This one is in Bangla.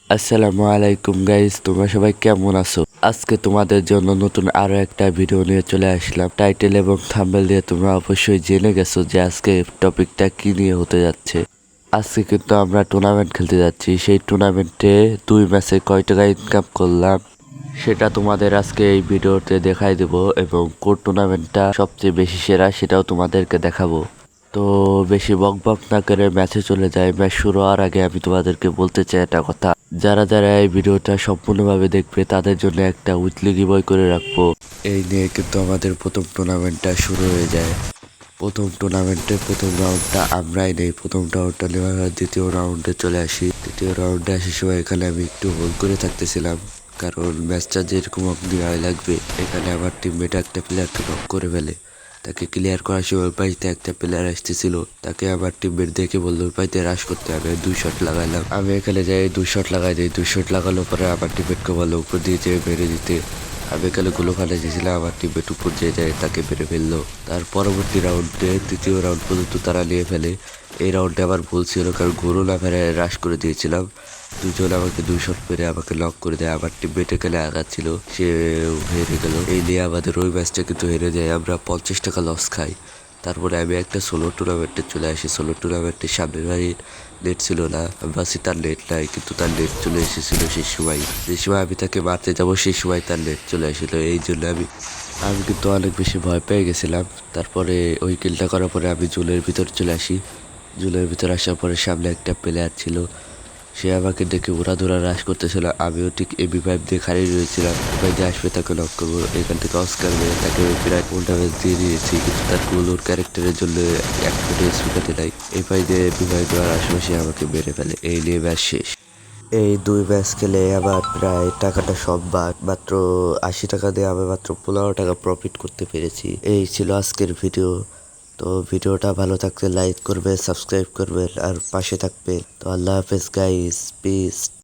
আসসালামু আলাইকুম গাইস, তোমরা সবাই কেমন আছো? আজকে তোমাদের জন্য নতুন আরো একটা ভিডিও নিয়ে চলে আসলাম। টাইটেল এবং থাম্বনেল দিয়ে তোমরা অবশ্যই জেনে গেছো যে আজকে টপিকটা কি নিয়ে হতে যাচ্ছে। আজকে কিন্তু আমরা টুর্নামেন্ট খেলতে যাচ্ছি। সেই টুর্নামেন্টে 2 ম্যাচে কয় টাকা ইনকাম করলাম সেটা তোমাদের আজকে এই ভিডিওতে দেখাই দেব, এবং কোন টুর্নামেন্টটা সবচেয়ে বেশি সেরা সেটাও তোমাদেরকে দেখাবো। তো বেশি বক বক না করে ম্যাচে চলে যায়। ম্যাচ শুরু হওয়ার আগে আমি তোমাদেরকে বলতে চাই একটা কথা। যারা যারা এই ভিডিওটা সম্পূর্ণভাবে দেখবে তাদের জন্য একটা উইকলি গিভওয়ে করে রাখবো। এই নিয়ে কিন্তু আমাদের প্রথম টুর্নামেন্টটা শুরু হয়ে যায়। প্রথম টুর্নামেন্টে প্রথম রাউন্ডটা আমরাই নেই। প্রথম রাউন্ডটা নেওয়ার পর দ্বিতীয় রাউন্ডে চলে আসি। দ্বিতীয় রাউন্ডে আসার সময় এখানে আমি একটু হোল্ড করে থাকতেছিলাম, কারণ ম্যাচটা যেরকম অগ্নিহায় লাগবে। এখানে আমার টিমমেট একটা প্লেয়ারকে নক করে ফেলে। তাকে ক্লিয়ার করার সময় পাইতে একটা প্লেয়ার আসতেছিল, তাকে আমার টিমমেট দেখে বললো পাইতে রাশ করতে। আমি 2 শট লাগাইলাম। আমি এখানে যাই 2 শট লাগাই দিই। 2 শট লাগানোর পরে আমার টিমমেটকে বললো উপর দিয়ে যেয়ে মেরে দিতে। আমি এখানে গুলো ফালে দিয়েছিলাম, আমার টিমমেট উপর যেয়ে যায় তাকে মেরে ফেললো। তার পরবর্তী রাউন্ডে তৃতীয় রাউন্ড পর্যন্ত তারা নিয়ে ফেলে। এই রাউন্ডে আমার ভুল ছিল, কারণ গোলও না ফেলে রাশ করে দিয়েছিলাম। দুজন আমাকে 2 শট মেরে আমাকে লক করে দেয়। আমার টিমমেট এখানে আঘাত সে হেরে গেল। এই নিয়ে আমাদের ওই ম্যাচটা কিন্তু হেরে যায়। আমরা 50 টাকা লস খাই। তারপরে আমি একটা সোলো টুর্নামেন্টে চলে আসি। সোলো টুর্নামেন্টের সামনের বাড়ির নেট ছিল না, আমি ভাবছি তার নেট নাই, কিন্তু তার নেট চলে এসেছিল সেই সময়। যে সময় আমি তাকে মারতে যাবো সেই সময় তার নেট চলে আসছিল। এই জন্য আমি কিন্তু অনেক বেশি ভয় পেয়ে গেছিলাম। তারপরে ওই কিলটা করার পরে আমি জুলের ভিতর চলে আসি। জুলের ভিতর আসার পরে সামনে একটা প্লেয়ার ছিল, সে আমাকে দেখে উড়াধুরা রাশ করতেছিল। আমিও ঠিক এমপি5 দিয়ে খাড়িয়ে রয়েছিলাম। এবার যে আসবে তাকে লক করবো। এখান থেকে অস্কার মেরে তাকে প্রায় উল্টা ম্যাচ দিয়ে দিয়েছি, কিন্তু তার গুলোর ক্যারেক্টারের জন্য এক ফুটে স্পিকাতে নাই। এপাই দিয়ে এমপি5 দেওয়ার আশেপাশে আমাকে মেরে ফেলে। এই নিয়ে ম্যাচ শেষ। এই 2 ম্যাচ খেলে আমার প্রায় টাকাটা সব বাদ। মাত্র 80 টাকা দিয়ে আমি মাত্র 15 টাকা প্রফিট করতে পেরেছি। এই ছিল আজকের ভিডিও। তো ভিডিওটা ভালো থাকলে লাইক করবে, সাবস্ক্রাইব করবেন আর পাশে থাকবে। তো আল্লাহ হাফেজ গাইস, পিস।